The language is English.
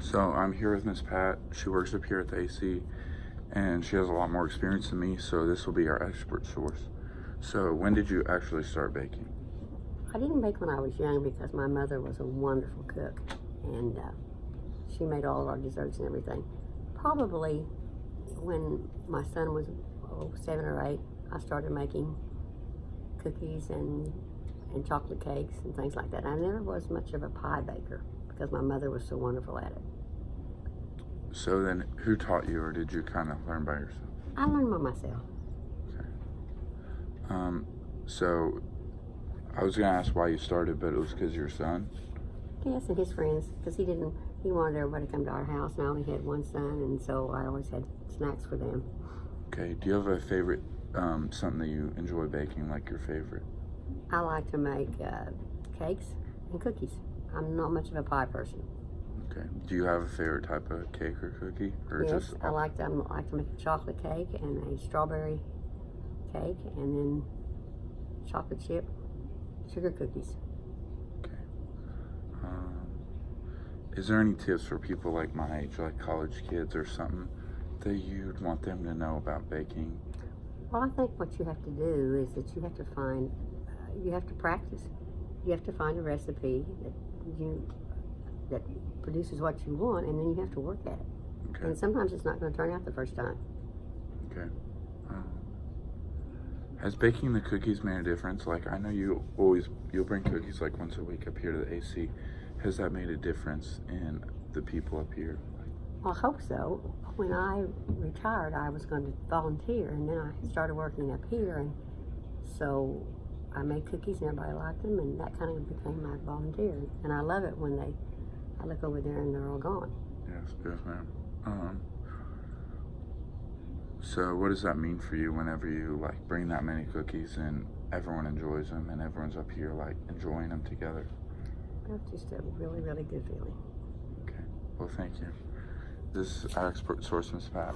So I'm here with Miss Pat. She works up here at the AC, and she has a lot more experience than me, so this will be our expert source. So when did you actually start baking? I didn't bake when I was young because my mother was a wonderful cook, and she made all of our desserts and everything. Probably when my son was 7 or 8, I started making cookies and chocolate cakes and things like that. I never was much of a pie baker because my mother was so wonderful at it. So then who taught you, or did you kind of learn by yourself? I learned by myself. Okay. So I was gonna ask why you started, but it was because your son? Yes, and his friends, because he wanted everybody to come to our house, and I only had one son, and so I always had snacks for them. Okay, do you have a favorite, something that you enjoy baking, like your favorite? I like to make cakes and cookies. I'm not much of a pie person. Okay, do you have a favorite type of cake or cookie? Or Yes, just I like to make a chocolate cake and a strawberry cake, and then chocolate chip sugar cookies. Okay. Is there any tips for people like my age, like college kids or something, that you'd want them to know about baking? Well, I think what you have to do is that you have to find, you have to practice. You have to find a recipe that produces what you want, and then you have to work at it. Okay. And sometimes it's not going to turn out the first time. Okay. Has baking the cookies made a difference? Like, I know you'll bring cookies like once a week up here to the AC. Has that made a difference in the people up here? Well, I hope so. When I retired, I was going to volunteer, and then I started working up here, and so I made cookies and everybody liked them, and that kind of became my volunteer. And I love it when I look over there and they're all gone. Yes, ma'am. So what does that mean for you whenever you like bring that many cookies and everyone enjoys them and everyone's up here like enjoying them together? That's just a really, really good feeling. Okay, well, thank you. This is our expert source, Ms.Pat.